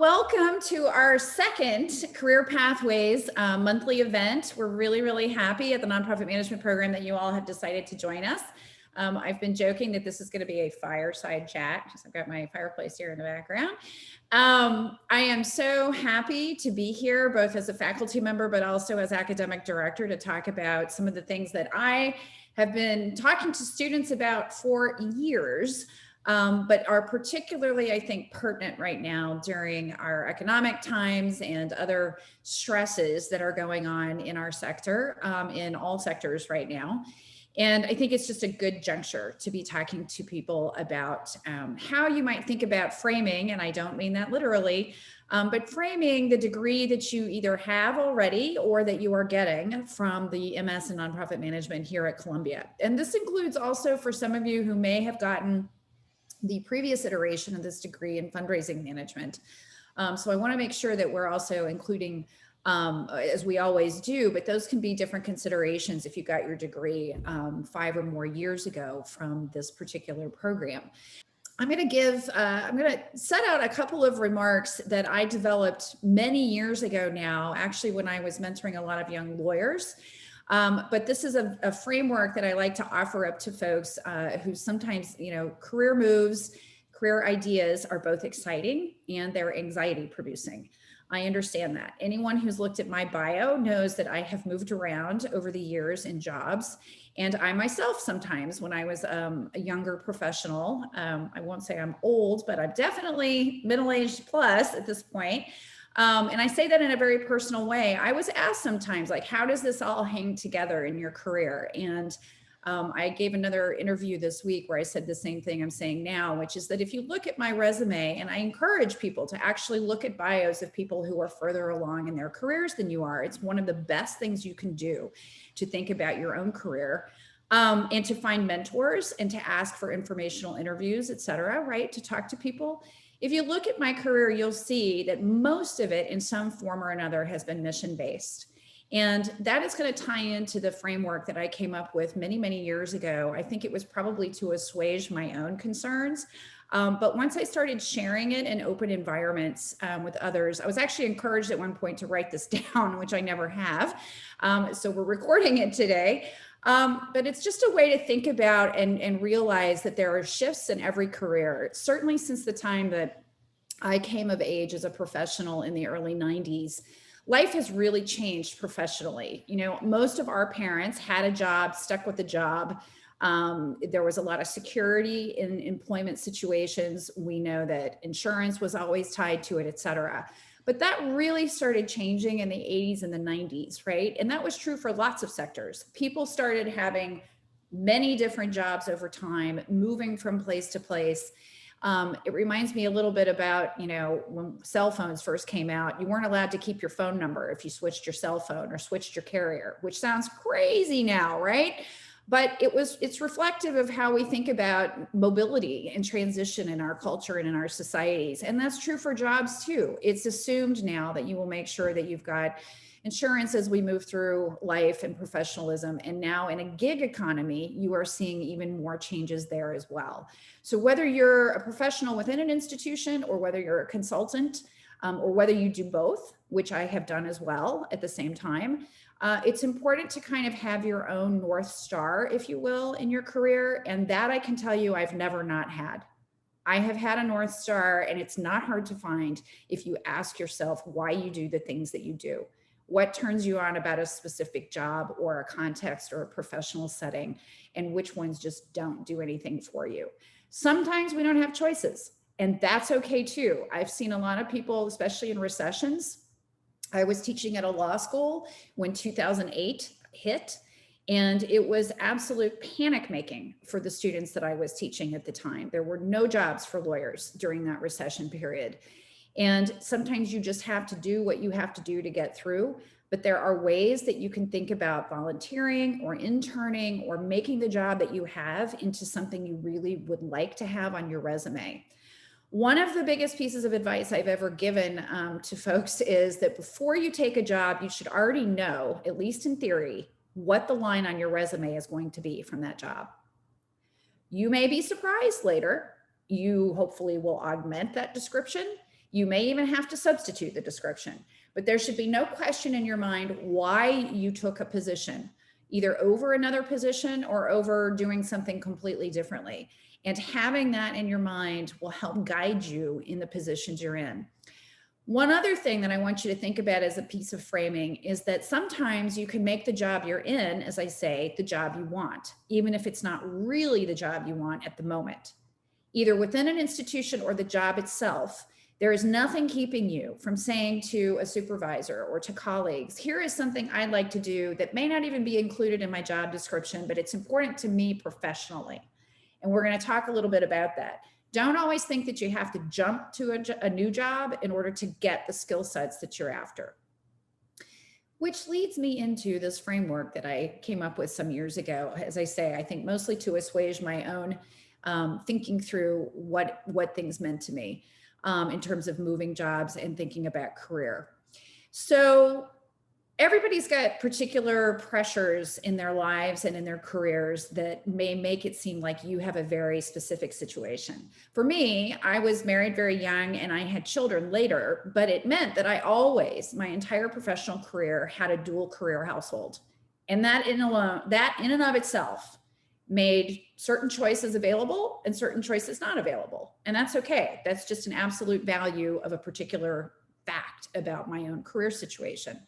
Welcome to our second Career Pathways monthly event. We're really happy at the Nonprofit Management Program that you all have decided to join us. I've been joking that this is going to be a fireside chat. I've got my fireplace here in the background. I am so happy to be here, both as a faculty member, but also as academic director, to talk about some of the things that I have been talking to students about for years. But are particularly, I think, pertinent right now during our economic times and other stresses that are going on in our sector, in all sectors right now. And I think it's just a good juncture to be talking to people about how you might think about framing, and I don't mean that literally, but framing the degree that you either have already or that you are getting from the MS in Nonprofit Management here at Columbia. And this includes also for some of you who may have gotten the previous iteration of this degree in fundraising management. So I want to make sure that we're also including, as we always do, but those can be different considerations if you got your degree 5 or more years ago from this particular program. I'm going to set out a couple of remarks that I developed many years ago now, actually when I was mentoring a lot of young lawyers. But this is a framework that I like to offer up to folks who sometimes, career moves, career ideas are both exciting and they're anxiety producing. I understand that. Anyone who's looked at my bio knows that I have moved around over the years in jobs. And I myself sometimes, when I was a younger professional, I won't say I'm old, but I'm definitely middle-aged plus at this point. And I say that in a very personal way. I was asked sometimes, like, how does this all hang together in your career? And I gave another interview this week where I said the same thing I'm saying now, which is that if you look at my resume, and I encourage people to actually look at bios of people who are further along in their careers than you are, it's one of the best things you can do to think about your own career. And to find mentors and to ask for informational interviews, et cetera, right? To talk to people. If you look at my career, you'll see that most of it in some form or another has been mission-based. And that is going to tie into the framework that I came up with many years ago. I think it was probably to assuage my own concerns. But once I started sharing it in open environments with others, I was actually encouraged at one point to write this down, which I never have. So we're recording it today. But it's just a way to think about and realize that there are shifts in every career. Certainly since the time that I came of age as a professional in the early 90s, life has really changed professionally. Most of our parents had a job, stuck with the job. There was a lot of security in employment situations. We know that insurance was always tied to it, et cetera. But that really started changing in the 80s and the 90s, right? And that was true for lots of sectors. People started having many different jobs over time, moving from place to place. It reminds me a little bit about, when cell phones first came out, you weren't allowed to keep your phone number if you switched your cell phone or switched your carrier, which sounds crazy now, right? But it's reflective of how we think about mobility and transition in our culture and in our societies. And that's true for jobs too. It's assumed now that you will make sure that you've got insurance as we move through life and professionalism. And now in a gig economy, you are seeing even more changes there as well. So whether you're a professional within an institution or whether you're a consultant, or whether you do both, which I have done as well at the same time, it's important to kind of have your own North Star, if you will, in your career. And that I can tell you I've never not had. I have had a North Star, and it's not hard to find if you ask yourself why you do the things that you do. What turns you on about a specific job or a context or a professional setting, and which ones just don't do anything for you. Sometimes we don't have choices, and that's okay too. I've seen a lot of people, especially in recessions. I was teaching at a law school when 2008 hit, and it was absolute panic making for the students that I was teaching at the time. There were no jobs for lawyers during that recession period. And sometimes you just have to do what you have to do to get through. But there are ways that you can think about volunteering or interning or making the job that you have into something you really would like to have on your resume. One of the biggest pieces of advice I've ever given to folks is that before you take a job, you should already know, at least in theory, what the line on your resume is going to be from that job. You may be surprised later. You hopefully will augment that description. You may even have to substitute the description, but there should be no question in your mind why you took a position, either over another position or over doing something completely differently. And having that in your mind will help guide you in the positions you're in. One other thing that I want you to think about as a piece of framing is that sometimes you can make the job you're in, as I say, the job you want, even if it's not really the job you want at the moment. Either within an institution or the job itself, there is nothing keeping you from saying to a supervisor or to colleagues, here is something I'd like to do that may not even be included in my job description, but it's important to me professionally. And we're going to talk a little bit about that. Don't always think that you have to jump to a new job in order to get the skill sets that you're after. Which leads me into this framework that I came up with some years ago. As I say, I think mostly to assuage my own thinking through what things meant to me in terms of moving jobs and thinking about career. So everybody's got particular pressures in their lives and in their careers that may make it seem like you have a very specific situation. For me, I was married very young and I had children later, but it meant that I always, my entire professional career, had a dual career household. And that in and of itself made certain choices available and certain choices not available. And that's okay. That's just an absolute value of a particular fact about my own career situation.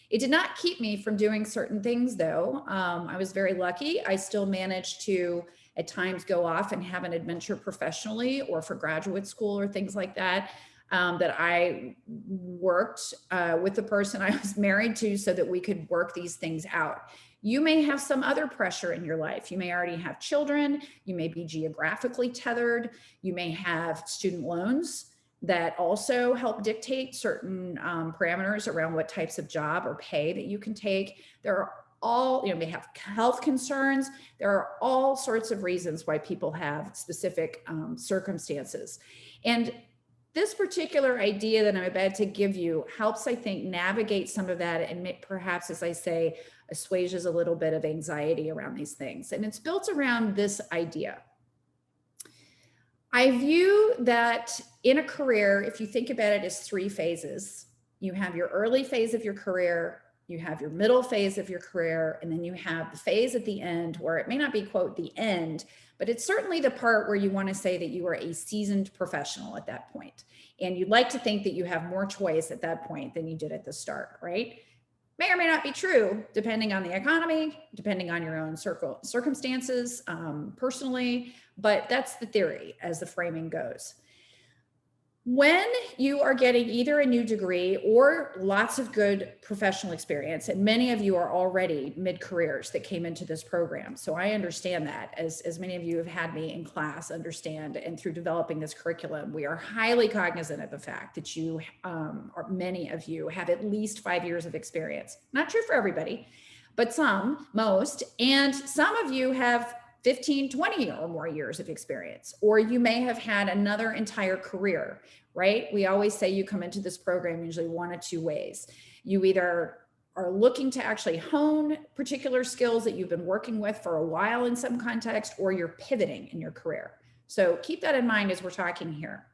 It did not keep me from doing certain things, though. I was very lucky. I still managed to, at times, go off and have an adventure professionally or for graduate school or things like that, that I worked with the person I was married to so that we could work these things out. You may have some other pressure in your life. You may already have children. You may be geographically tethered. You may have student loans that also help dictate certain parameters around what types of job or pay that you can take. There are all, may have health concerns. There are all sorts of reasons why people have specific circumstances. And this particular idea that I'm about to give you helps, I think, navigate some of that and perhaps, as I say, assuages a little bit of anxiety around these things. And it's built around this idea. I view that in a career, if you think about it as three phases, you have your early phase of your career, you have your middle phase of your career, and then you have the phase at the end where it may not be, quote, the end, but it's certainly the part where you want to say that you are a seasoned professional at that point. And you'd like to think that you have more choice at that point than you did at the start, right? May or may not be true, depending on the economy, depending on your own circumstances personally, but that's the theory as the framing goes. When you are getting either a new degree or lots of good professional experience, and many of you are already mid-careers that came into this program, so I understand that, as many of you have had me in class understand, and through developing this curriculum, we are highly cognizant of the fact that you, or many of you, have at least 5 years of experience. Not true for everybody, but some, most, and some of you have 15, 20 or more years of experience, or you may have had another entire career, right? We always say you come into this program usually one of two ways. You either are looking to actually hone particular skills that you've been working with for a while in some context, or you're pivoting in your career. So keep that in mind as we're talking here.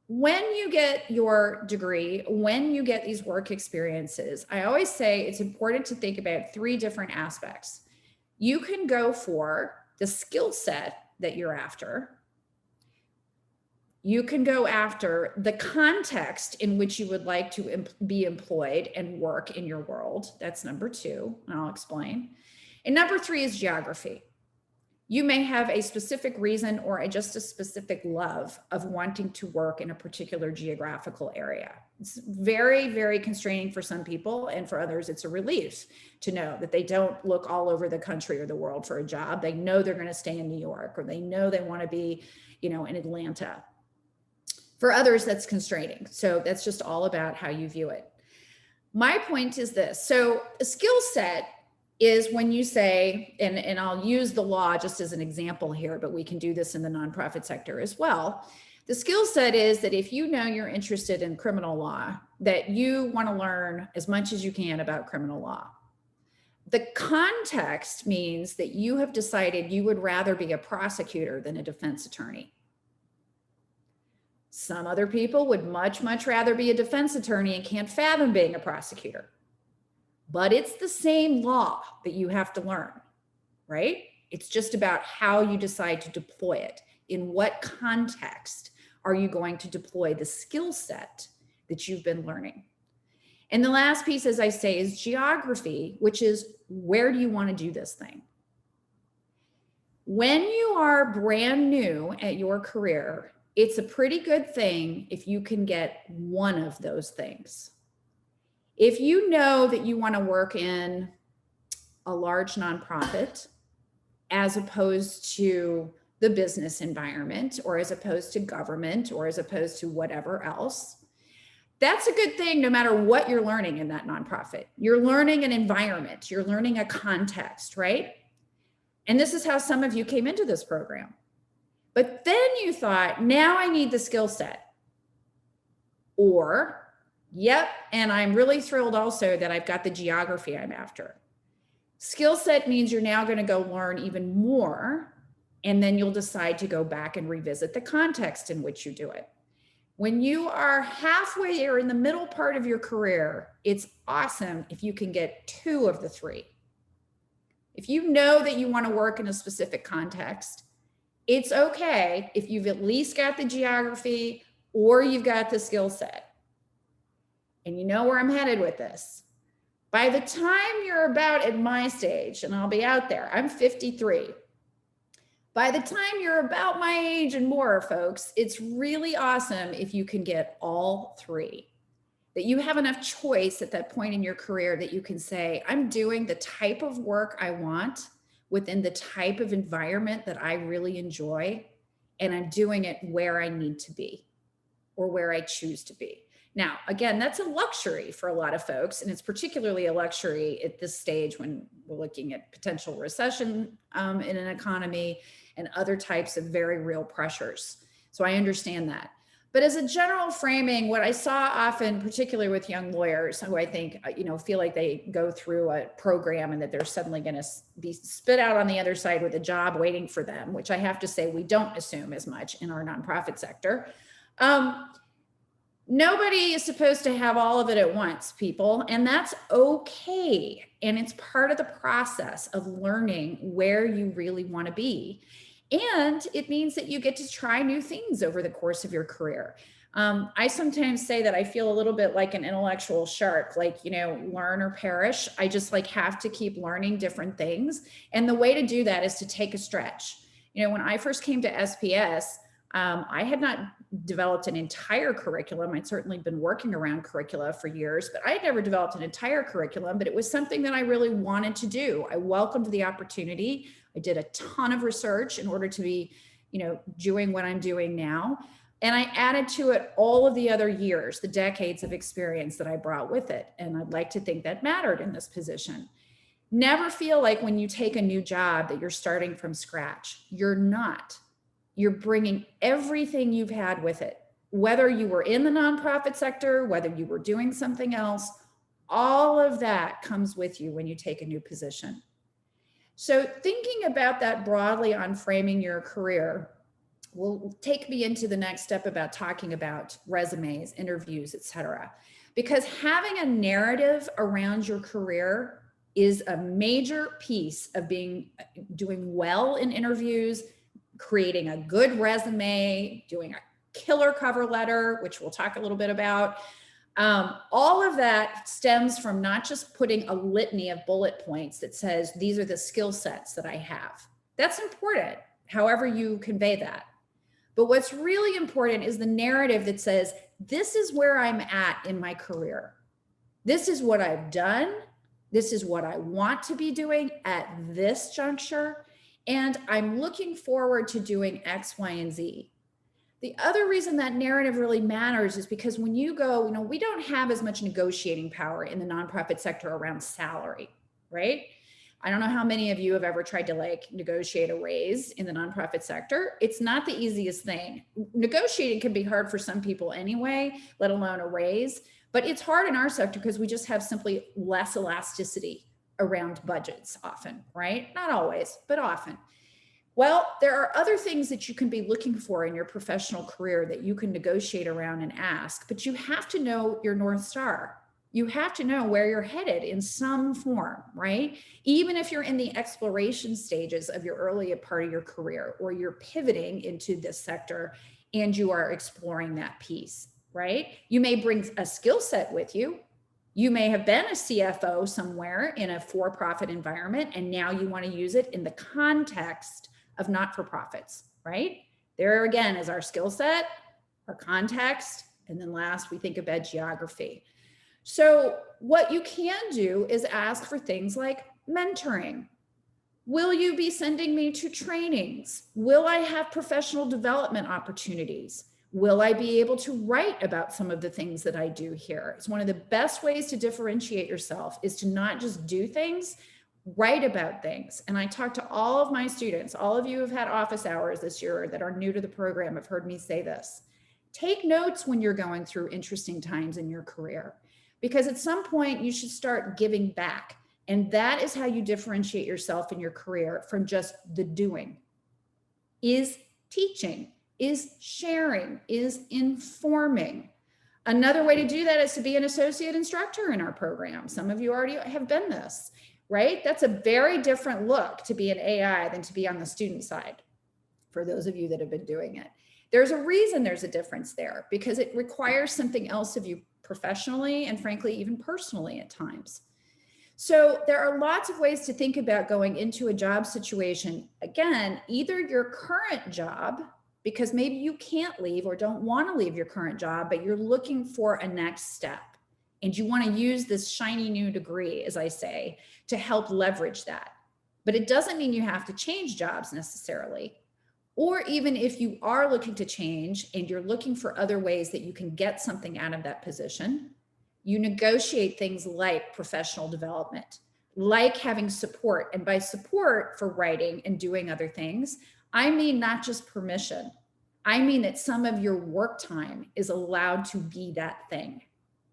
When you get your degree, when you get these work experiences, I always say it's important to think about three different aspects. You can go for the skill set that you're after. You can go after the context in which you would like to be employed and work in your world. That's number two, and I'll explain. And number three is geography. You may have a specific reason or just a specific love of wanting to work in a particular geographical area. It's very, very constraining for some people, and for others, it's a relief to know that they don't look all over the country or the world for a job. They know they're going to stay in New York, or they know they want to be, in Atlanta. For others, that's constraining. So that's just all about how you view it. My point is this. So a skill set is when you say, and I'll use the law just as an example here, but we can do this in the nonprofit sector as well. The skill set is that if you know you're interested in criminal law, that you want to learn as much as you can about criminal law. The context means that you have decided you would rather be a prosecutor than a defense attorney. Some other people would much, much rather be a defense attorney and can't fathom being a prosecutor. But it's the same law that you have to learn, right? It's just about how you decide to deploy it. In what context are you going to deploy the skill set that you've been learning? And the last piece, as I say, is geography, which is where do you want to do this thing? When you are brand new at your career, it's a pretty good thing if you can get one of those things. If you know that you want to work in a large nonprofit, as opposed to the business environment, or as opposed to government, or as opposed to whatever else, that's a good thing no matter what you're learning in that nonprofit. You're learning an environment, you're learning a context, right? And this is how some of you came into this program. But then you thought, now I need the skill set. Or, yep, and I'm really thrilled also that I've got the geography I'm after. Skill set means you're now going to go learn even more, and then you'll decide to go back and revisit the context in which you do it. When you are halfway or in the middle part of your career, it's awesome if you can get 2 of the 3. If you know that you want to work in a specific context, it's okay if you've at least got the geography or you've got the skill set. And you know where I'm headed with this. By the time you're about at my stage, and I'll be out there, I'm 53. By the time you're about my age and more, folks, it's really awesome if you can get all 3. That you have enough choice at that point in your career that you can say, I'm doing the type of work I want within the type of environment that I really enjoy, and I'm doing it where I need to be or where I choose to be. Now, again, that's a luxury for a lot of folks, and it's particularly a luxury at this stage when we're looking at potential recession in an economy and other types of very real pressures. So I understand that. But as a general framing, what I saw often, particularly with young lawyers who I think, feel like they go through a program and that they're suddenly going to be spit out on the other side with a job waiting for them, which I have to say we don't assume as much in our nonprofit sector. Nobody is supposed to have all of it at once, people, and that's okay. And it's part of the process of learning where you really want to be. And it means that you get to try new things over the course of your career. I sometimes say that I feel a little bit like an intellectual shark, like, learn or perish. I just have to keep learning different things. And the way to do that is to take a stretch. When I first came to SPS, I had not developed an entire curriculum. I'd certainly been working around curricula for years, but I had never developed an entire curriculum, but it was something that I really wanted to do. I welcomed the opportunity. I did a ton of research in order to be, doing what I'm doing now. And I added to it all of the other years, the decades of experience that I brought with it. And I'd like to think that mattered in this position. Never feel like when you take a new job that you're starting from scratch. You're not. You're bringing everything you've had with it, whether you were in the nonprofit sector, whether you were doing something else, all of that comes with you when you take a new position. So thinking about that broadly on framing your career will take me into the next step about talking about resumes, interviews, et cetera. Because having a narrative around your career is a major piece of doing well in interviews, creating a good resume, doing a killer cover letter, which we'll talk a little bit about. All of that stems from not just putting a litany of bullet points that says, these are the skill sets that I have. That's important, however you convey that. But what's really important is the narrative that says, this is where I'm at in my career. This is what I've done. This is what I want to be doing at this juncture. And I'm looking forward to doing X, Y, and Z. The other reason that narrative really matters is because when you go, we don't have as much negotiating power in the nonprofit sector around salary, right? I don't know how many of you have ever tried to negotiate a raise in the nonprofit sector. It's not the easiest thing. Negotiating can be hard for some people anyway, let alone a raise, but it's hard in our sector because we just have simply less elasticity around budgets often, right? Not always, but often. Well, there are other things that you can be looking for in your professional career that you can negotiate around and ask, but you have to know your North Star. You have to know where you're headed in some form, right? Even if you're in the exploration stages of your early part of your career, or you're pivoting into this sector and you are exploring that piece, right? You may bring a skill set with you. You may have been a CFO somewhere in a for-profit environment, and now you want to use it in the context of not-for-profits, right? There again is our skill set, our context, and then last we think about geography. So what you can do is ask for things like mentoring. Will you be sending me to trainings? Will I have professional development opportunities? Will I be able to write about some of the things that I do here? It's one of the best ways to differentiate yourself is to not just do things, write about things. And I talk to all of my students, all of you who've had office hours this year that are new to the program have heard me say this. Take notes when you're going through interesting times in your career, because at some point you should start giving back. And that is how you differentiate yourself in your career from just the doing. Is teaching, is sharing, is informing. Another way to do that is to be an associate instructor in our program. Some of you already have been this, right? That's a very different look to be an AI than to be on the student side, for those of you that have been doing it. There's a reason there's a difference there, because it requires something else of you professionally and frankly, even personally at times. So there are lots of ways to think about going into a job situation. Again, either your current job, because maybe you can't leave or don't want to leave your current job, but you're looking for a next step. And you want to use this shiny new degree, as I say, to help leverage that. But it doesn't mean you have to change jobs necessarily. Or even if you are looking to change and you're looking for other ways that you can get something out of that position, you negotiate things like professional development, like having support. And by support for writing and doing other things, I mean not just permission. I mean that some of your work time is allowed to be that thing,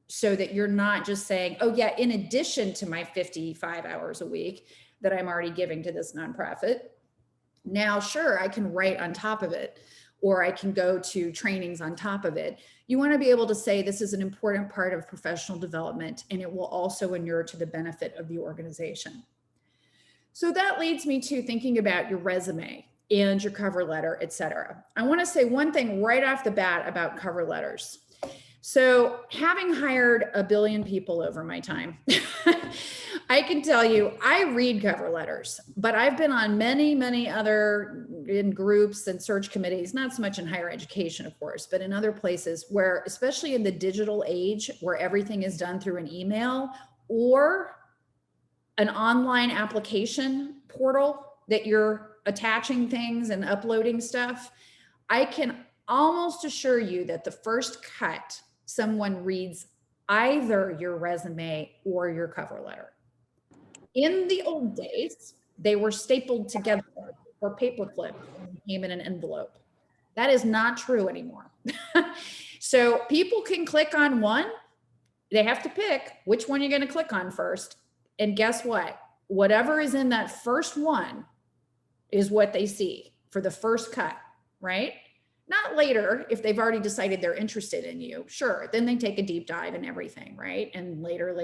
so that you're not just saying, oh yeah, in addition to my 55 hours a week that I'm already giving to this nonprofit, now sure, I can write on top of it, or I can go to trainings on top of it. You want to be able to say this is an important part of professional development, and it will also inure to the benefit of the organization. So that leads me to thinking about your resume and your cover letter, et cetera. I want to say one thing right off the bat about cover letters. So having hired a billion people over my time, I can tell you, I read cover letters, but I've been on many, many other in groups and search committees, not so much in higher education, of course, but in other places where, especially in the digital age, where everything is done through an email or an online application portal that you're attaching things and uploading stuff, I can almost assure you that the first cut, someone reads either your resume or your cover letter. In the old days, they were stapled together or paperclip and came in an envelope. That is not true anymore. So people can click on one. They have to pick which one you're going to click on first. And guess what? Whatever is in that first one is what they see for the first cut, right? Not later, if they've already decided they're interested in you, sure, then they take a deep dive and everything, right? And later,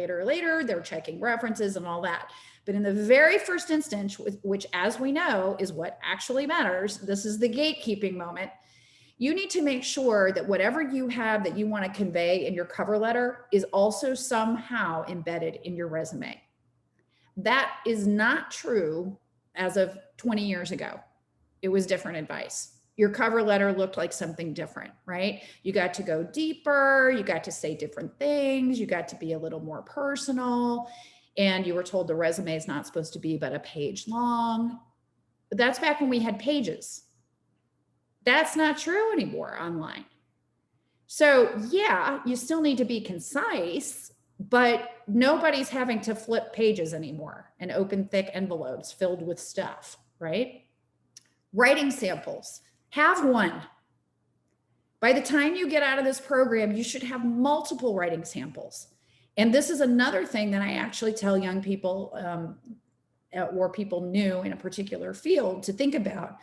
they're checking references and all that. But in the very first instance, which as we know is what actually matters, this is the gatekeeping moment, you need to make sure that whatever you have that you want to convey in your cover letter is also somehow embedded in your resume. That is not true as of 20 years ago. It was different advice. Your cover letter looked like something different, right? You got to go deeper, you got to say different things, you got to be a little more personal, and you were told the resume is not supposed to be but a page long. But that's back when we had pages. That's not true anymore online. So yeah, you still need to be concise, but nobody's having to flip pages anymore and open thick envelopes filled with stuff, right? Writing samples. Have one. By the time you get out of this program, you should have multiple writing samples. And this is another thing that I actually tell young people or people new in a particular field to think about.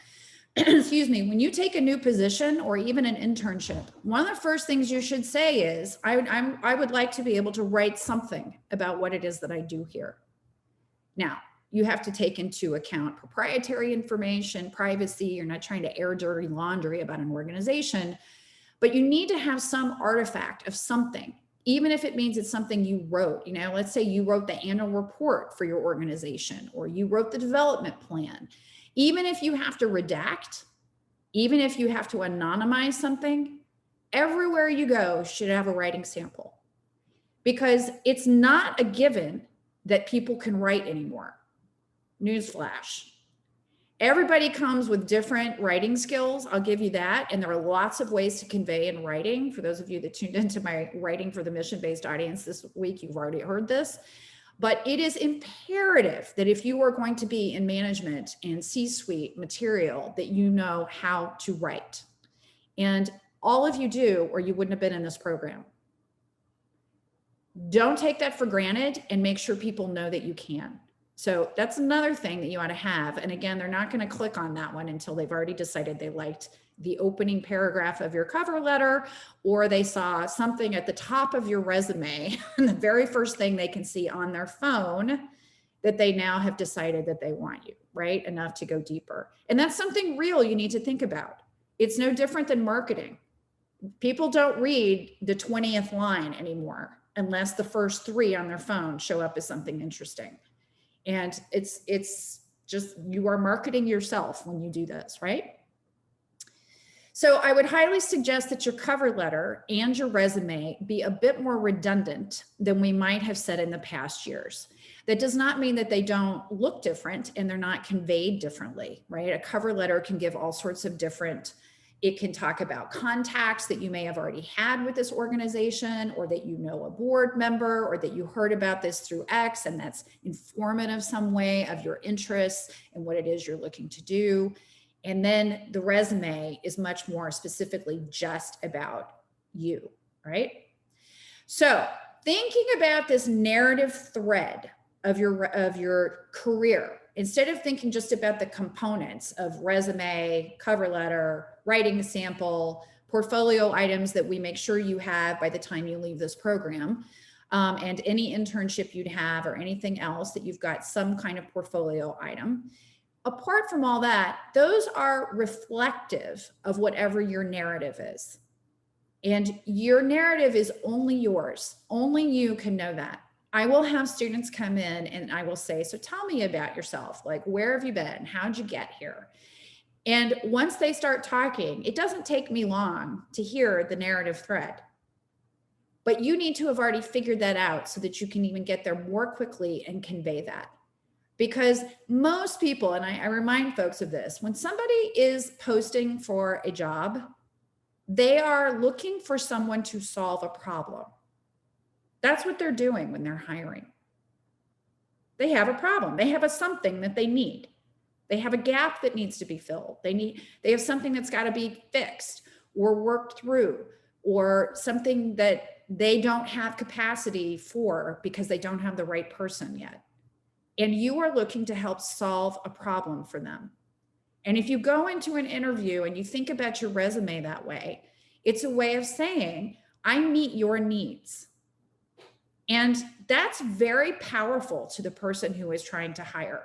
Excuse me, when you take a new position or even an internship, one of the first things you should say is, I would like to be able to write something about what it is that I do here. Now, you have to take into account proprietary information, privacy. You're not trying to air dirty laundry about an organization, but you need to have some artifact of something, even if it means it's something you wrote. You know, let's say you wrote the annual report for your organization, or you wrote the development plan. Even if you have to redact, even if you have to anonymize something, everywhere you go should have a writing sample, because it's not a given that people can write anymore. Newsflash. Everybody comes with different writing skills. I'll give you that. And there are lots of ways to convey in writing. For those of you that tuned into my Writing for the Mission-Based Audience this week, you've already heard this. But it is imperative that if you are going to be in management and C-suite material, that you know how to write. And all of you do, or you wouldn't have been in this program. Don't take that for granted, and make sure people know that you can. So that's another thing that you ought to have. And again, they're not going to click on that one until they've already decided they liked the opening paragraph of your cover letter, or they saw something at the top of your resume, and the very first thing they can see on their phone, that they now have decided that they want you, right? Enough to go deeper. And that's something real you need to think about. It's no different than marketing. People don't read the 20th line anymore unless the first 3 on their phone show up as something interesting. And it's just, you are marketing yourself when you do this, right? So I would highly suggest that your cover letter and your resume be a bit more redundant than we might have said in the past years. That does not mean that they don't look different and they're not conveyed differently, right? A cover letter can give all sorts of different, it can talk about contacts that you may have already had with this organization, or that you know a board member, or that you heard about this through X and that's informative some way of your interests and what it is you're looking to do. And then the resume is much more specifically just about you, right? So thinking about this narrative thread of your career, instead of thinking just about the components of resume, cover letter, writing sample, portfolio items that we make sure you have by the time you leave this program, and any internship you'd have or anything else that you've got some kind of portfolio item. Apart from all that, those are reflective of whatever your narrative is. And your narrative is only yours. Only you can know that. I will have students come in and I will say, so tell me about yourself. Like, where have you been? How'd you get here? And once they start talking, it doesn't take me long to hear the narrative thread. But you need to have already figured that out so that you can even get there more quickly and convey that. Because most people, and I remind folks of this, when somebody is posting for a job, they are looking for someone to solve a problem. That's what they're doing when they're hiring. They have a problem. They have a something that they need. They have a gap that needs to be filled. They have something that's got to be fixed or worked through, or something that they don't have capacity for because they don't have the right person yet. And you are looking to help solve a problem for them. And if you go into an interview and you think about your resume that way, it's a way of saying, I meet your needs. And that's very powerful to the person who is trying to hire,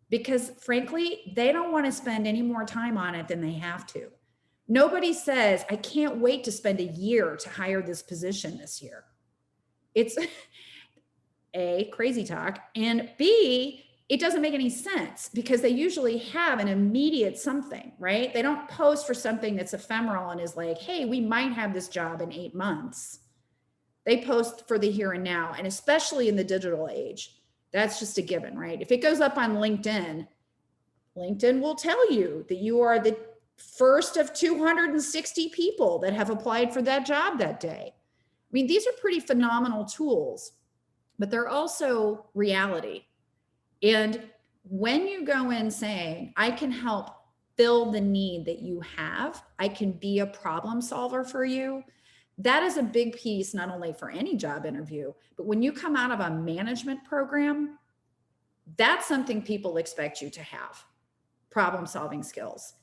because frankly, they don't want to spend any more time on it than they have to. Nobody says, I can't wait to spend a year to hire this position this year. It's A, crazy talk, and B, it doesn't make any sense because they usually have an immediate something, right? They don't post for something that's ephemeral and is like, hey, we might have this job in 8 months. They post for the here and now, and especially in the digital age, that's just a given, right? If it goes up on LinkedIn, LinkedIn will tell you that you are the first of 260 people that have applied for that job that day. I mean, these are pretty phenomenal tools, but they're also reality. And when you go in saying, I can help fill the need that you have, I can be a problem solver for you, that is a big piece, not only for any job interview, but when you come out of a management program, That's something people expect you to have, problem-solving skills.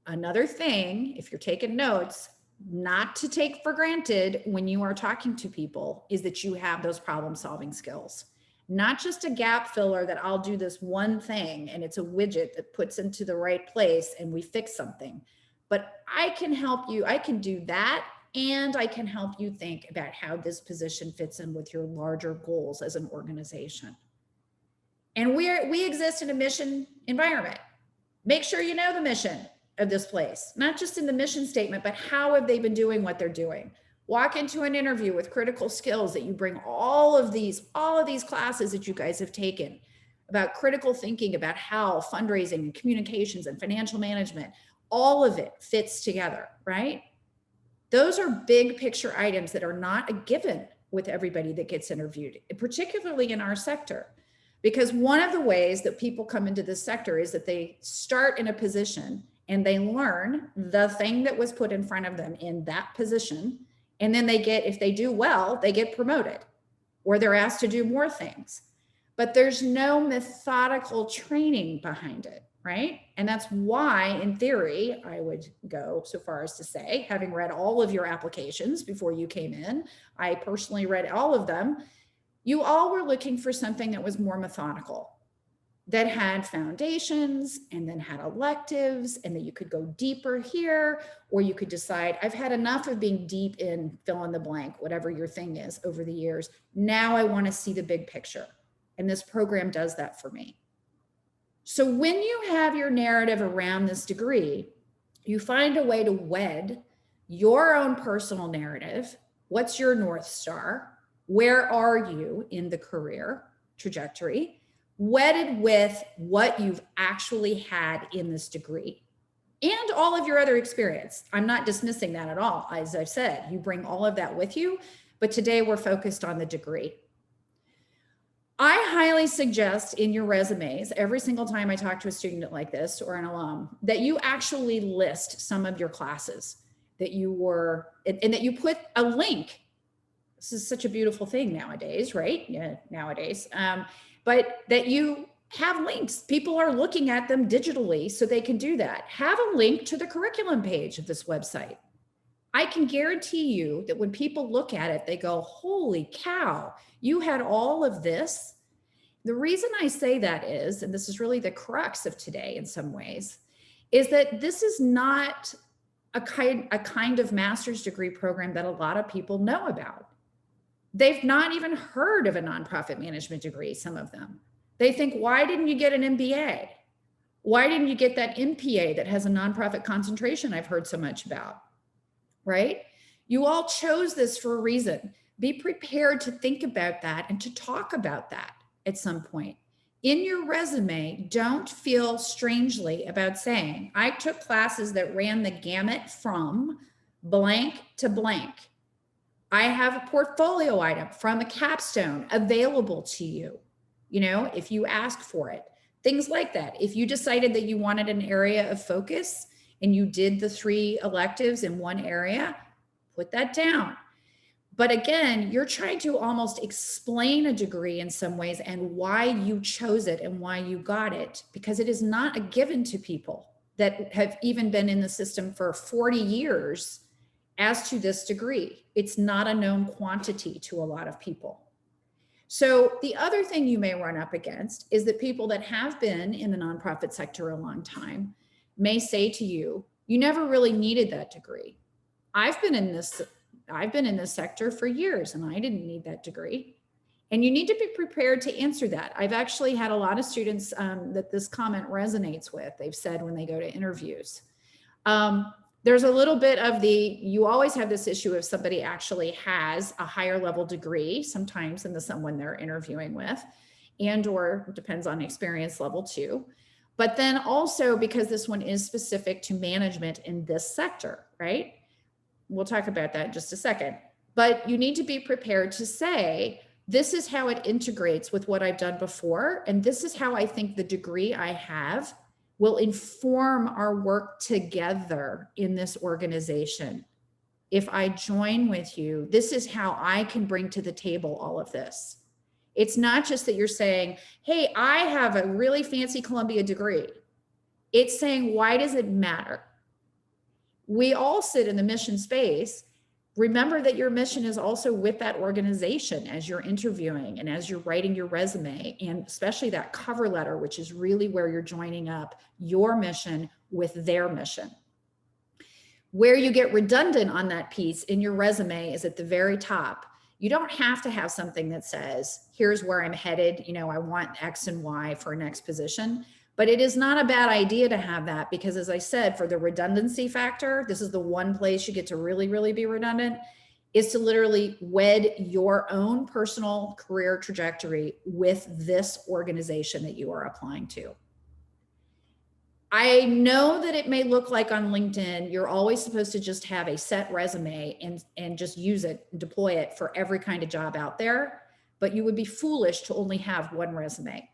Another thing, if you're taking notes, not to take for granted when you are talking to people is that you have those problem-solving skills. Not just a gap filler that I'll do this one thing and it's a widget that puts into the right place and we fix something. But I can help you, I can do that, and I can help you think about how this position fits in with your larger goals as an organization. And we exist in a mission environment. Make sure you know the mission of this place, not just in the mission statement, but how have they been doing what they're doing? Walk into an interview with critical skills that you bring all of these classes that you guys have taken about critical thinking, about how fundraising and communications and financial management, all of it fits together, right? Those are big picture items that are not a given with everybody that gets interviewed, particularly in our sector. Because one of the ways that people come into this sector is that they start in a position and they learn the thing that was put in front of them in that position. And then they get, if they do well, they get promoted or they're asked to do more things. But there's no methodical training behind it, right? And that's why, in theory, I would go so far as to say, having read all of your applications before you came in, I personally read all of them. You all were looking for something that was more methodical, that had foundations and then had electives, and that you could go deeper here, or you could decide, I've had enough of being deep in fill in the blank, whatever your thing is over the years. Now I want to see the big picture. And this program does that for me. So when you have your narrative around this degree, you find a way to wed your own personal narrative. What's your North Star? Where are you in the career trajectory? Wedded with what you've actually had in this degree and all of your other experience. I'm not dismissing that at all. As I've said, you bring all of that with you, but today we're focused on the degree. I highly suggest in your resumes, every single time I talk to a student like this or an alum, that you actually list some of your classes that you were, and that you put a link. This is such a beautiful thing nowadays, right? Yeah, nowadays. But that you have links. People are looking at them digitally, so they can do that. Have a link to the curriculum page of this website. I can guarantee you that when people look at it, they go, holy cow, you had all of this. The reason I say that is, and this is really the crux of today in some ways, is that this is not a kind of master's degree program that a lot of people know about. They've not even heard of a nonprofit management degree, some of them. They think, why didn't you get an MBA? Why didn't you get that MPA that has a nonprofit concentration I've heard so much about, right? You all chose this for a reason. Be prepared to think about that and to talk about that at some point. In your resume, don't feel strangely about saying, I took classes that ran the gamut from blank to blank. I have a portfolio item from a capstone available to you, you know, if you ask for it, things like that. If you decided that you wanted an area of focus and you did the 3 electives in one area, put that down. But again, you're trying to almost explain a degree in some ways and why you chose it and why you got it, because it is not a given to people that have even been in the system for 40 years. As to this degree, it's not a known quantity to a lot of people. So the other thing you may run up against is that people that have been in the nonprofit sector a long time may say to you, you never really needed that degree. I've been in this sector for years and I didn't need that degree. And you need to be prepared to answer that. I've actually had a lot of students that this comment resonates with. They've said when they go to interviews. There's a little bit of you always have this issue if somebody actually has a higher level degree, sometimes than the someone they're interviewing with, and or depends on experience level too. But then also because this one is specific to management in this sector, right? We'll talk about that in just a second. But you need to be prepared to say, this is how it integrates with what I've done before. And this is how I think the degree I have will inform our work together in this organization. If I join with you, this is how I can bring to the table all of this. It's not just that you're saying, hey, I have a really fancy Columbia degree. It's saying, why does it matter? We all sit in the mission space. Remember that your mission is also with that organization as you're interviewing and as you're writing your resume, and especially that cover letter, which is really where you're joining up your mission with their mission. Where you get redundant on that piece in your resume is at the very top. You don't have to have something that says, here's where I'm headed. You know, I want X and Y for next position. But it is not a bad idea to have that, because as I said, for the redundancy factor, this is the one place you get to really, really be redundant, is to literally wed your own personal career trajectory with this organization that you are applying to. I know that it may look like on LinkedIn, you're always supposed to just have a set resume and just use it, deploy it for every kind of job out there, but you would be foolish to only have one resume.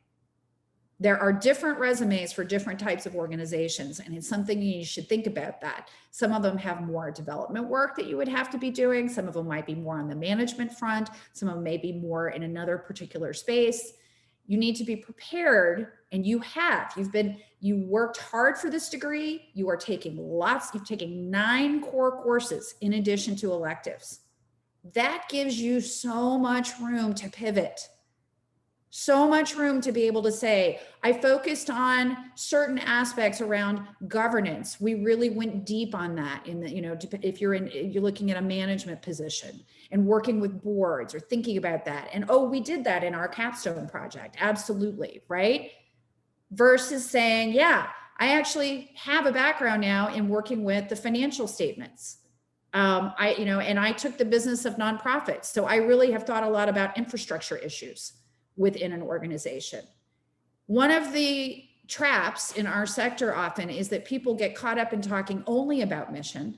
There are different resumes for different types of organizations, and it's something you should think about that. Some of them have more development work that you would have to be doing. Some of them might be more on the management front. Some of them may be more in another particular space. You need to be prepared, and you worked hard for this degree. You are taking you've taken 9 core courses in addition to electives. That gives you so much room to pivot. So much room to be able to say, I focused on certain aspects around governance. We really went deep on that in the, you know, if you're looking at a management position and working with boards or thinking about that. And oh, we did that in our capstone project. Absolutely. Right. Versus saying, yeah, I actually have a background now in working with the financial statements. And I took the business of nonprofits. So I really have thought a lot about infrastructure issues within an organization. One of the traps in our sector often is that people get caught up in talking only about mission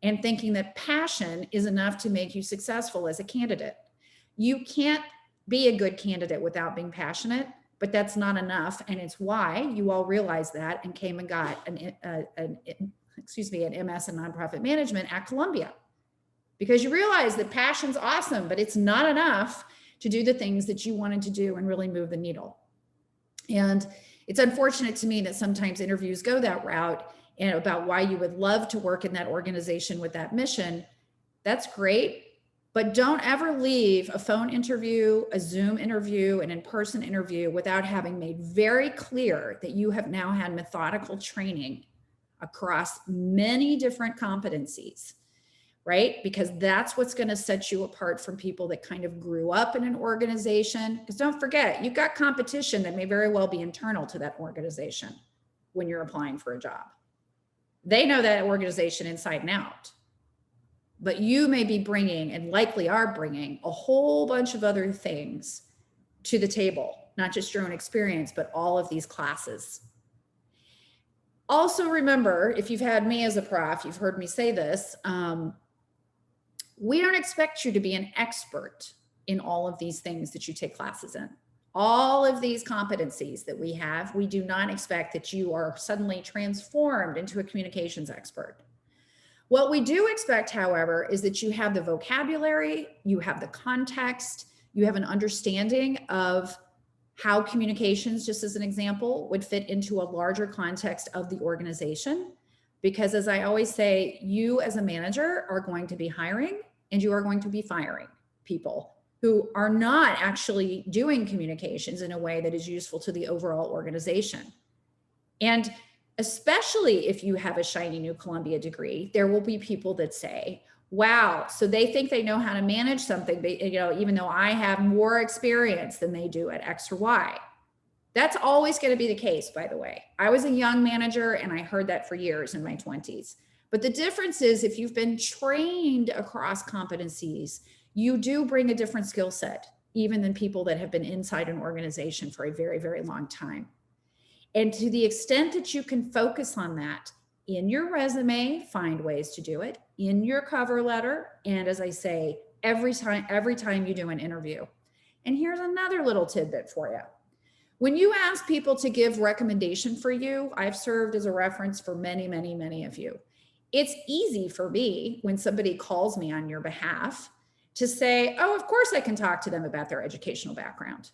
and thinking that passion is enough to make you successful as a candidate. You can't be a good candidate without being passionate, but that's not enough. And it's why you all realized that and came and got an MS in nonprofit management at Columbia, because you realize that passion's awesome, but it's not enough to do the things that you wanted to do and really move the needle. And it's unfortunate to me that sometimes interviews go that route, and about why you would love to work in that organization with that mission. That's great, but don't ever leave a phone interview, a Zoom interview, an in-person interview without having made very clear that you have now had methodical training across many different competencies. Right? Because that's what's going to set you apart from people that kind of grew up in an organization. Because don't forget, you've got competition that may very well be internal to that organization when you're applying for a job. They know that organization inside and out. But you may be bringing, and likely are bringing, a whole bunch of other things to the table, not just your own experience, but all of these classes. Also remember, if you've had me as a prof, you've heard me say this, we don't expect you to be an expert in all of these things that you take classes in. All of these competencies that we have, we do not expect that you are suddenly transformed into a communications expert. What we do expect, however, is that you have the vocabulary, you have the context, you have an understanding of how communications, just as an example, would fit into a larger context of the organization. Because as I always say, you as a manager are going to be hiring and you are going to be firing people who are not actually doing communications in a way that is useful to the overall organization. And especially if you have a shiny new Columbia degree, there will be people that say, wow, so they think they know how to manage something, even though I have more experience than they do at X or Y. That's always going to be the case, by the way. I was a young manager and I heard that for years in my 20s. But the difference is, if you've been trained across competencies, you do bring a different skill set, even than people that have been inside an organization for a very, very long time. And to the extent that you can focus on that in your resume, find ways to do it, in your cover letter, and as I say, every time you do an interview. And here's another little tidbit for you. When you ask people to give recommendation for you, I've served as a reference for many, many, many of you. It's easy for me when somebody calls me on your behalf to say, oh, of course I can talk to them about their educational background.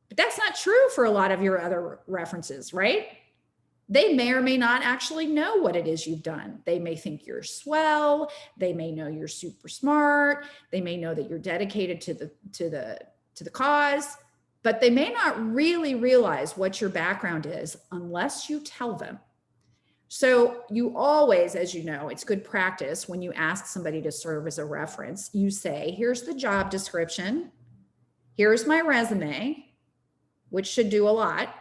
But that's not true for a lot of your other references, right? They may or may not actually know what it is you've done. They may think you're swell. They may know you're super smart. They may know that you're dedicated to the cause, but they may not really realize what your background is unless you tell them. So you always, as you know, it's good practice when you ask somebody to serve as a reference, you say, here's the job description. Here's my resume, which should do a lot.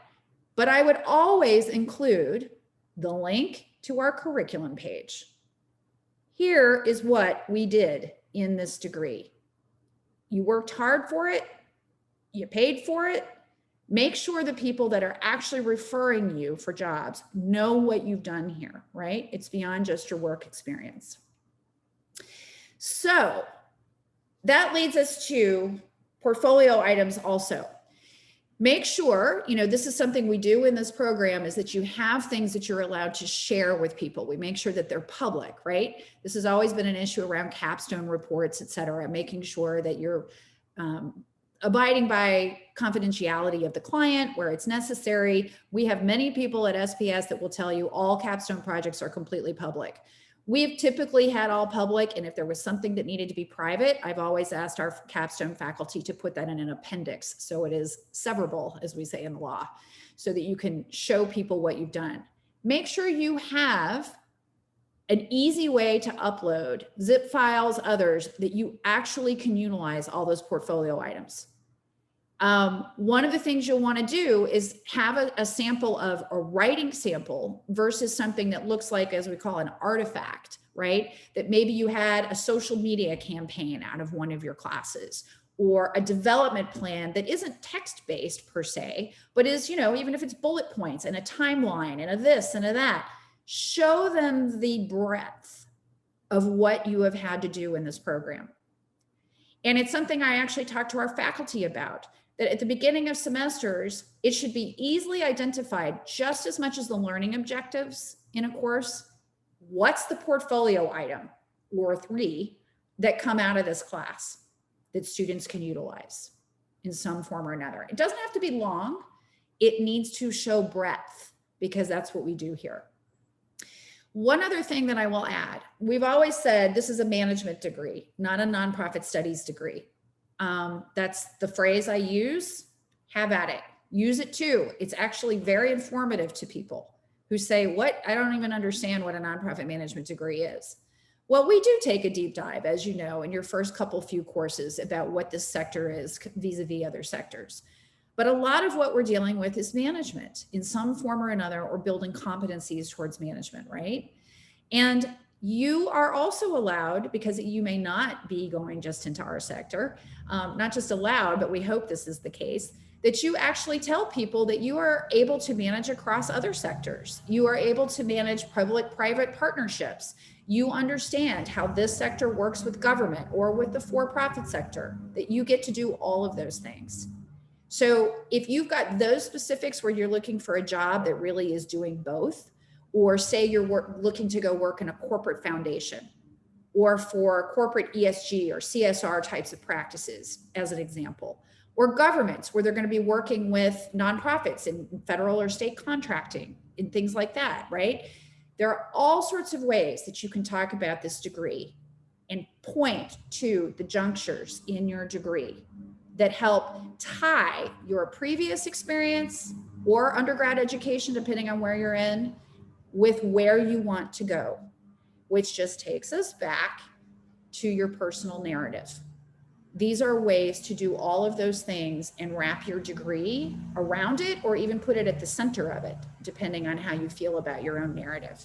But I would always include the link to our curriculum page. Here is what we did in this degree. You worked hard for it. You paid for it. Make sure the people that are actually referring you for jobs know what you've done here, right? It's beyond just your work experience. So that leads us to portfolio items also. Make sure, this is something we do in this program, is that you have things that you're allowed to share with people. We make sure that they're public, right? This has always been an issue around capstone reports, et cetera, making sure that you're abiding by confidentiality of the client where it's necessary. We have many people at SPS that will tell you all capstone projects are completely public. We've typically had all public, and if there was something that needed to be private, I've always asked our capstone faculty to put that in an appendix, so it is severable, as we say in the law, so that you can show people what you've done. Make sure you have an easy way to upload zip files, others, that you actually can utilize all those portfolio items. One of the things you'll want to do is have a sample of a writing sample versus something that looks like, as we call, an artifact, right? That maybe you had a social media campaign out of one of your classes, or a development plan that isn't text-based per se, but is, even if it's bullet points and a timeline and a this and a that, show them the breadth of what you have had to do in this program. And it's something I actually talk to our faculty about, that at the beginning of semesters, it should be easily identified, just as much as the learning objectives in a course. What's the portfolio item or 3 that come out of this class that students can utilize in some form or another? It doesn't have to be long. It needs to show breadth, because that's what we do here. One other thing that I will add, we've always said this is a management degree, not a nonprofit studies degree. That's the phrase I use. Have at it. Use it too. It's actually very informative to people who say, what? I don't even understand what a nonprofit management degree is. Well, we do take a deep dive, as you know, in your first few courses about what this sector is vis-a-vis other sectors. But a lot of what we're dealing with is management in some form or another, or building competencies towards management, right? And you are also allowed, because you may not be going just into our sector, not just allowed, but we hope this is the case, that you actually tell people that you are able to manage across other sectors. You are able to manage public-private partnerships. You understand how this sector works with government or with the for-profit sector, that you get to do all of those things. So if you've got those specifics where you're looking for a job that really is doing both, or say you're looking to go work in a corporate foundation, or for corporate ESG or CSR types of practices, as an example, or governments where they're going to be working with nonprofits in federal or state contracting and things like that, right? There are all sorts of ways that you can talk about this degree and point to the junctures in your degree that help tie your previous experience or undergrad education, depending on where you're in, with where you want to go, which just takes us back to your personal narrative. These are ways to do all of those things and wrap your degree around it, or even put it at the center of it, depending on how you feel about your own narrative.